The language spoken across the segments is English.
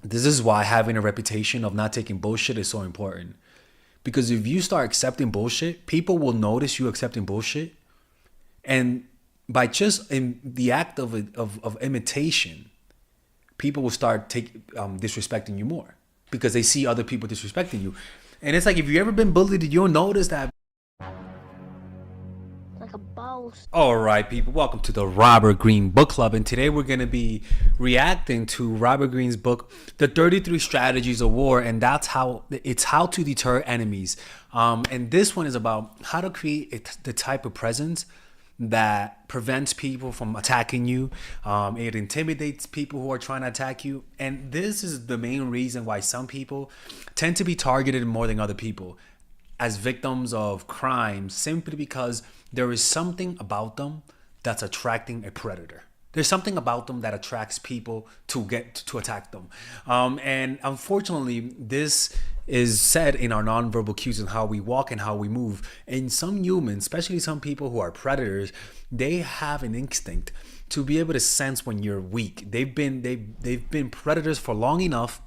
This is why having a reputation of not taking bullshit is so important. Because if you start accepting bullshit, people will notice you accepting bullshit. And by just in the act of imitation, people will start disrespecting you more because they see other people disrespecting you. And it's like, if you ever been bullied, you'll notice that. Like a boss. All right, people, welcome to the Robert Greene Book Club. And today we're going to be reacting to Robert Greene's book, The 33 Strategies of War. And that's how to deter enemies. And this one is about how to create the type of presence that prevents people from attacking you. It intimidates people who are trying to attack you. And this is the main reason why some people tend to be targeted more than other people as victims of crime, simply because there is something about them that's attracting a predator. There's something about them that attracts people to attack them. And unfortunately, this is said in our nonverbal cues and how we walk and how we move. And some humans, especially some people who are predators, they have an instinct to be able to sense when you're weak. They've been predators for long enough.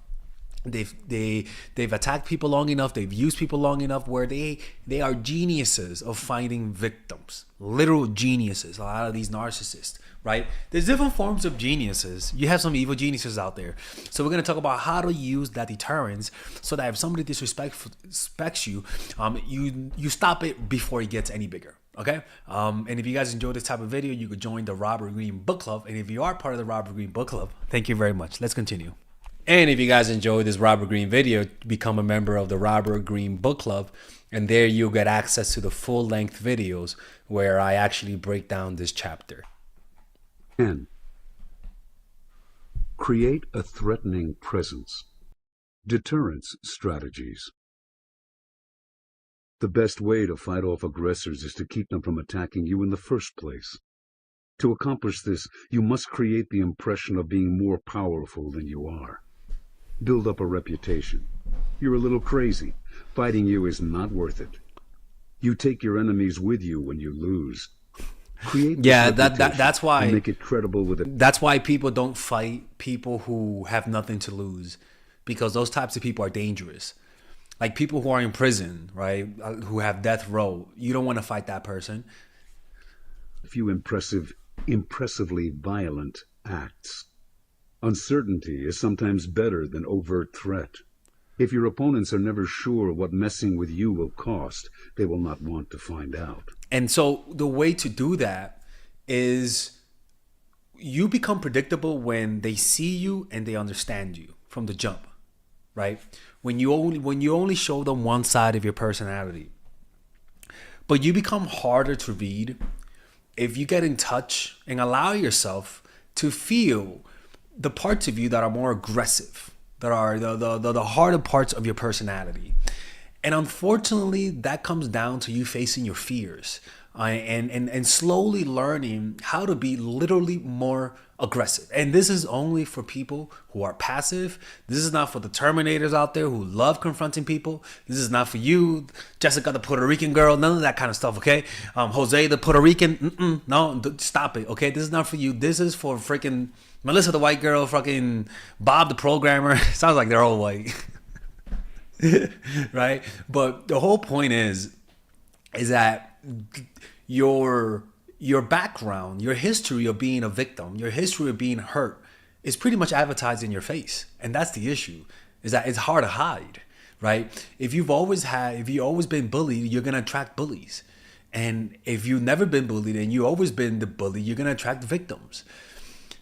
They've attacked people long enough. They've used people long enough where they are geniuses of finding victims, literal geniuses. A lot of these narcissists, right? There's different forms of geniuses. You have some evil geniuses out there. So we're going to talk about how to use that deterrence so that if somebody disrespects you, you stop it before it gets any bigger. Okay. And if you guys enjoy this type of video, you could join the Robert Greene Book Club. And if you are part of the Robert Greene Book Club, thank you very much. Let's continue. And if you guys enjoyed this Robert Greene video, become a member of the Robert Greene Book Club. And there you'll get access to the full-length videos where I actually break down this chapter. 10. Create a threatening presence. Deterrence strategies. The best way to fight off aggressors is to keep them from attacking you in the first place. To accomplish this, you must create the impression of being more powerful than you are. Build up a reputation. You're a little crazy. Fighting you is not worth it. You take your enemies with you when you lose. Create that's why and make it credible with it. That's why people don't fight people who have nothing to lose, because those types of people are dangerous. Like people who are in prison, right? Who have death row. You don't want to fight that person. A few impressively violent acts. Uncertainty is sometimes better than overt threat. If your opponents are never sure what messing with you will cost, they will not want to find out. And so the way to do that is you become predictable when they see you and they understand you from the jump, right? When you only show them one side of your personality. But you become harder to read if you get in touch and allow yourself to feel the parts of you that are more aggressive, that are the harder parts of your personality. And unfortunately, that comes down to you facing your fears and slowly learning how to be literally more aggressive. And this is only for people who are passive. This is not for the Terminators out there who love confronting people. This is not for you, Jessica, the Puerto Rican girl, none of that kind of stuff, okay? Jose, the Puerto Rican, no, stop it, okay? This is not for you. This is for freaking Melissa, the white girl, fucking Bob, the programmer. Sounds like they're all white. Right? But the whole point is that your background, your history of being a victim, your history of being hurt is pretty much advertised in your face. And that's the issue, is that it's hard to hide, right? If you've always been bullied, you're going to attract bullies. And if you've never been bullied and you've always been the bully, you're going to attract victims.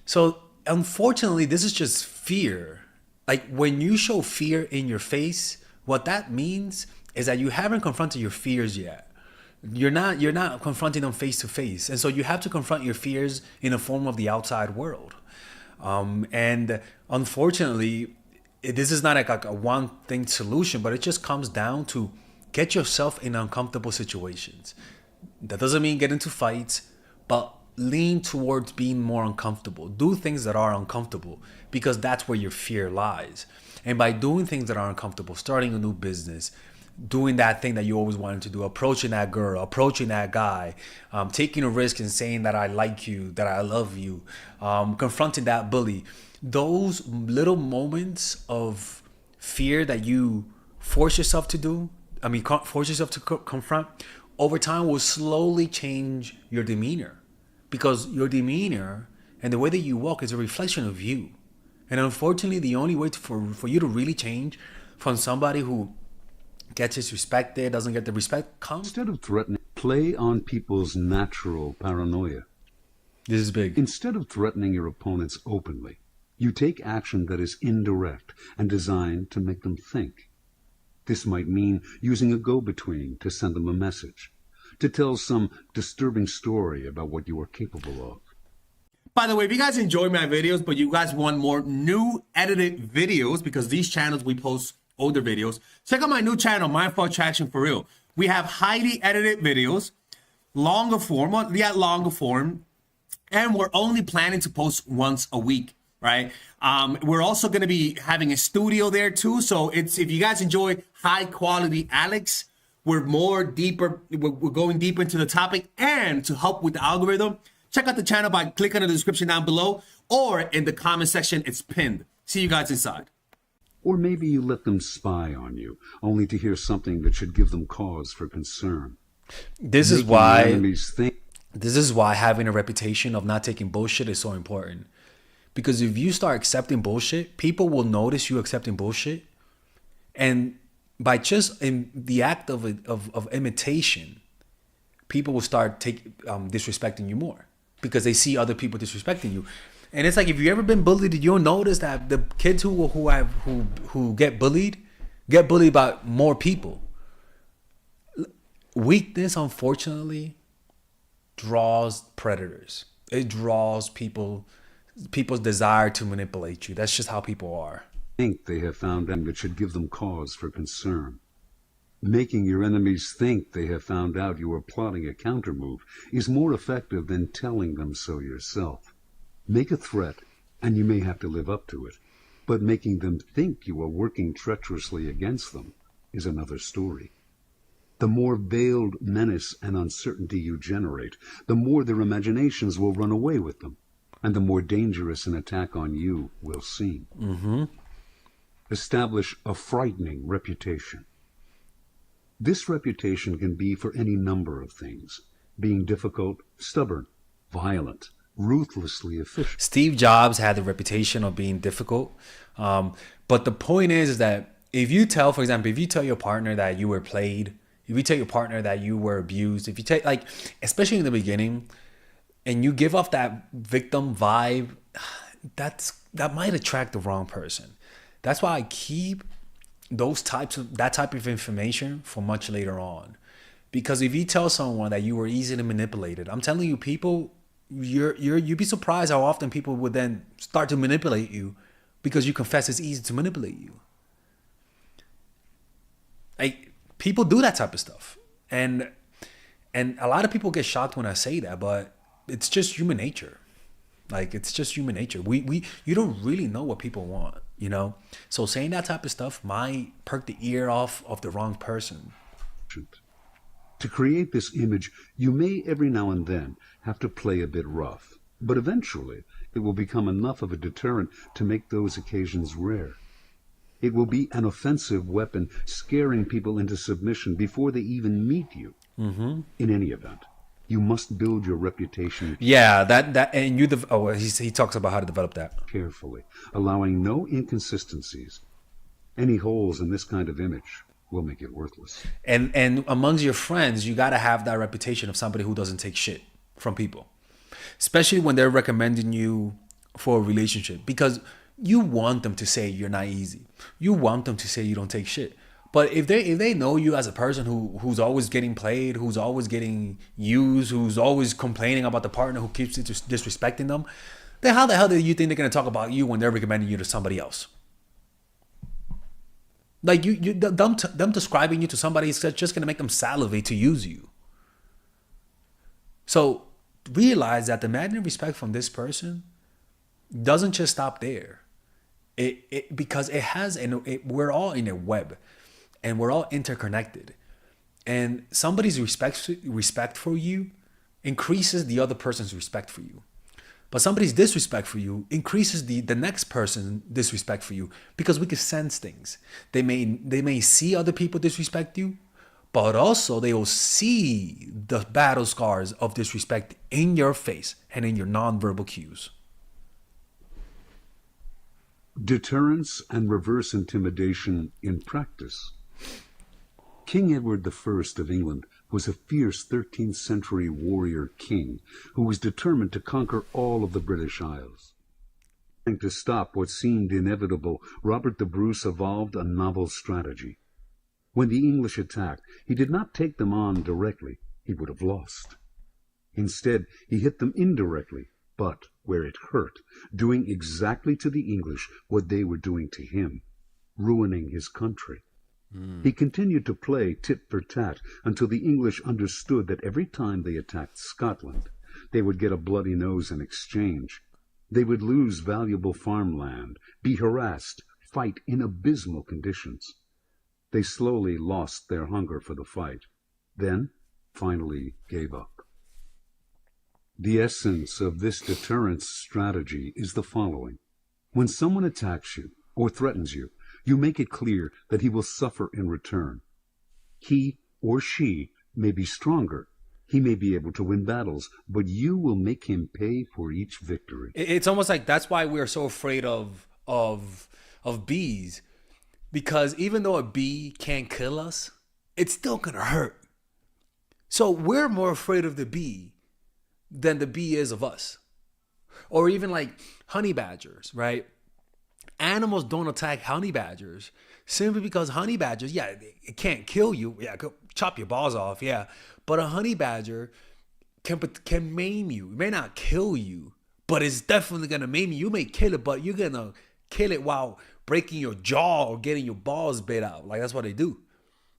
So unfortunately, this is just fear. Like when you show fear in your face, what that means is that you haven't confronted your fears yet. You're not confronting them face to face. And so you have to confront your fears in the form of the outside world. And unfortunately, this is not like a one thing solution, but it just comes down to get yourself in uncomfortable situations. That doesn't mean get into fights, but lean towards being more uncomfortable. Do things that are uncomfortable because that's where your fear lies. And by doing things that are uncomfortable, starting a new business, doing that thing that you always wanted to do, approaching that girl, approaching that guy, taking a risk and saying that I like you, that I love you, confronting that bully. Those little moments of fear that you force yourself to do, force yourself to confront, over time will slowly change your demeanor, because your demeanor and the way that you walk is a reflection of you. And unfortunately, the only way for you to really change from somebody who gets disrespected, doesn't get the respect, comes. Instead of threatening, play on people's natural paranoia. This is big. Instead of threatening your opponents openly, you take action that is indirect and designed to make them think. This might mean using a go-between to send them a message, to tell some disturbing story about what you are capable of. By the way, if you guys enjoy my videos, but you guys want more new edited videos, because these channels we post older videos, check out my new channel, Mindful Attraction For Real. We have highly edited videos, longer form, and we're only planning to post once a week, right? We're also going to be having a studio there too. So if you guys enjoy high quality Alex, we're going deeper into the topic, and to help with the algorithm, check out the channel by clicking on the description down below, or in the comment section, it's pinned. See you guys inside. Or maybe you let them spy on you, only to hear something that should give them cause for concern. This is Making your why enemies think. this is why having a reputation of not taking bullshit is so important. Because if you start accepting bullshit, people will notice you accepting bullshit, and by just in the act of imitation, people will start disrespecting you more, because they see other people disrespecting you. And it's like, if you ever been bullied, you'll notice that the kids who get bullied by more people. Weakness, unfortunately, draws predators. It draws people's desire to manipulate you. That's just how people are. Think they have found out that should give them cause for concern. Making your enemies think they have found out you are plotting a countermove is more effective than telling them so yourself. Make a threat, and you may have to live up to it, but making them think you are working treacherously against them is another story. The more veiled menace and uncertainty you generate, the more their imaginations will run away with them, and the more dangerous an attack on you will seem. Establish a frightening reputation. This reputation can be for any number of things: being difficult, stubborn, violent, ruthlessly efficient. Steve Jobs had the reputation of being difficult. But the point is that if you tell your partner that you were played, if you tell your partner that you were abused, if you take, like, especially in the beginning, and you give off that victim vibe, that might attract the wrong person. That's why I keep that type of information for much later on. Because if you tell someone that you were easily manipulated, I'm telling you, people, you'd be surprised how often people would then start to manipulate you, because you confess it's easy to manipulate you. Like, people do that type of stuff, and a lot of people get shocked when I say that, but it's just human nature. Like, it's just human nature. You don't really know what people want, you know? So saying that type of stuff might perk the ear off of the wrong person. To create this image, you may every now and then have to play a bit rough, but eventually it will become enough of a deterrent to make those occasions rare. It will be an offensive weapon, scaring people into submission before they even meet you. In any event, you must build your reputation. Yeah, and he talks about how to develop that Carefully, allowing no inconsistencies. Any holes in this kind of image will make it worthless. And amongst your friends, you got to have that reputation of somebody who doesn't take shit from people, especially when they're recommending you for a relationship, because you want them to say you're not easy. You want them to say you don't take shit. But if they know you as a person who's always getting played, who's always getting used, who's always complaining about the partner who keeps disrespecting them, then how the hell do you think they're going to talk about you when they're recommending you to somebody else? Like, them describing you to somebody is just going to make them salivate to use you. So realize that demanding respect from this person doesn't just stop there. Because we're all in a web, and we're all interconnected. And somebody's respect for you increases the other person's respect for you. But somebody's disrespect for you increases the next person's disrespect for you, because we can sense things. They may see other people disrespect you, but also they will see the battle scars of disrespect in your face and in your nonverbal cues. Deterrence and reverse intimidation in practice. King Edward I of England was a fierce 13th century warrior king who was determined to conquer all of the British Isles. To stop what seemed inevitable, Robert the Bruce evolved a novel strategy. When the English attacked, he did not take them on directly. He would have lost. Instead, he hit them indirectly, but where it hurt, doing exactly to the English what they were doing to him, ruining his country. He continued to play tit for tat until the English understood that every time they attacked Scotland, they would get a bloody nose in exchange. They would lose valuable farmland, be harassed, fight in abysmal conditions. They slowly lost their hunger for the fight, then finally gave up. The essence of this deterrence strategy is the following. When someone attacks you or threatens you, you make it clear that he will suffer in return. He or she may be stronger. He may be able to win battles, but you will make him pay for each victory. It's almost like that's why we're so afraid of bees, because even though a bee can't kill us, it's still gonna hurt. So we're more afraid of the bee than the bee is of us. Or even like honey badgers, right? Animals don't attack honey badgers simply because honey badgers, yeah, it can't kill you. Yeah, chop your balls off, yeah. But a honey badger can maim you. It may not kill you, but it's definitely gonna maim you. You may kill it, but you're gonna kill it while breaking your jaw or getting your balls bit out. Like, that's what they do.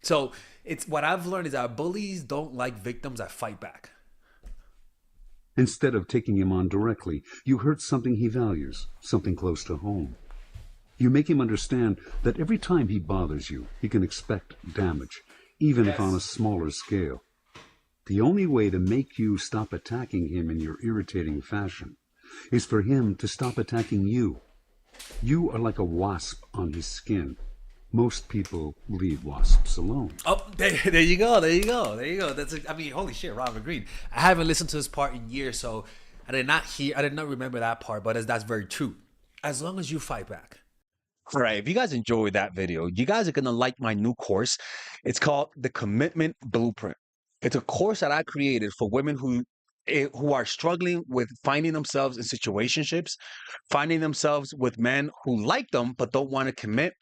So it's what I've learned is that bullies don't like victims that fight back. Instead of taking him on directly, you hurt something he values, something close to home. You make him understand that every time he bothers you, he can expect damage, even if on a smaller scale. The only way to make you stop attacking him in your irritating fashion is for him to stop attacking you. You are like a wasp on his skin. Most people leave wasps alone. Oh, there you go. There you go. There you go. Holy shit, Robert Greene. I haven't listened to this part in years, so I did not remember that part, but that's very true. As long as you fight back. All right, if you guys enjoyed that video, you guys are going to like my new course. It's called The Commitment Blueprint. It's a course that I created for women who are struggling with finding themselves in situationships, finding themselves with men who like them but don't want to commit,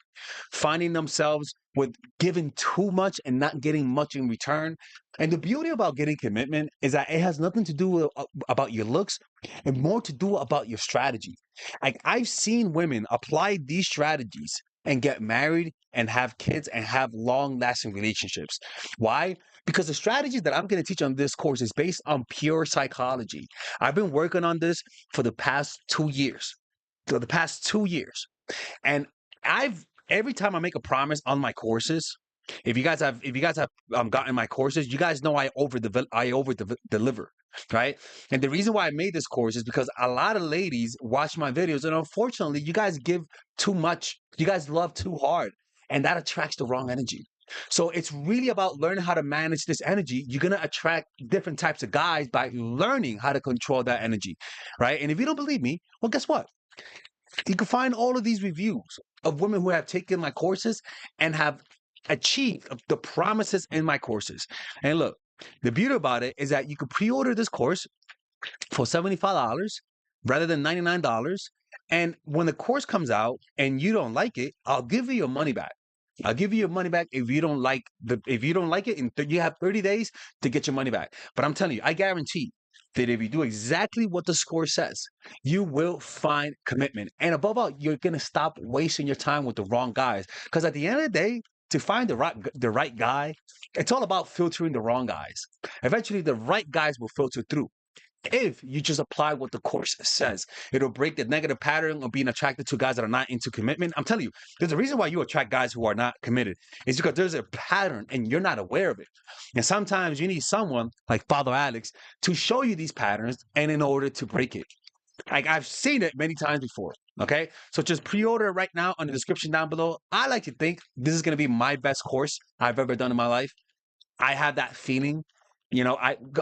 finding themselves with giving too much and not getting much in return. And the beauty about getting commitment is that it has nothing to do with, about your looks and more to do about your strategy. Like, I've seen women apply these strategies and get married and have kids and have long-lasting relationships. Why? Because the strategies that I'm going to teach on this course is based on pure psychology. I've been working on this for the past 2 years. For the past 2 years. And every time I make a promise on my courses, if you guys have gotten my courses, you guys know I over deliver, right? And the reason why I made this course is because a lot of ladies watch my videos, and unfortunately, you guys give too much. You guys love too hard, and that attracts the wrong energy. So it's really about learning how to manage this energy. You're gonna attract different types of guys by learning how to control that energy, right? And if you don't believe me, well, guess what? You can find all of these reviews of women who have taken my courses and have achieved the promises in my courses. And look, the beauty about it is that you can pre-order this course for $75 rather than $99. And when the course comes out and you don't like it, I'll give you your money back. I'll give you your money back if you don't like it, and you have 30 days to get your money back. But I'm telling you, I guarantee that if you do exactly what the score says, you will find commitment. And above all, you're going to stop wasting your time with the wrong guys. Because at the end of the day, to find the right guy, it's all about filtering the wrong guys. Eventually, the right guys will filter through. if you just apply what the course says. It'll break the negative pattern of being attracted to guys that are not into commitment. I'm telling you, there's a reason why you attract guys who are not committed. It's because there's a pattern and you're not aware of it. And sometimes you need someone like Father Alex to show you these patterns and in order to break it. Like I've seen it many times before. Okay. So just pre-order right now on the description down below. I like to think this is going to be my best course I've ever done in my life. I have that feeling,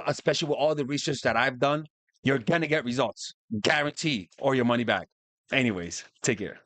especially with all the research that I've done, you're gonna get results, guaranteed, or your money back. Anyways, take care.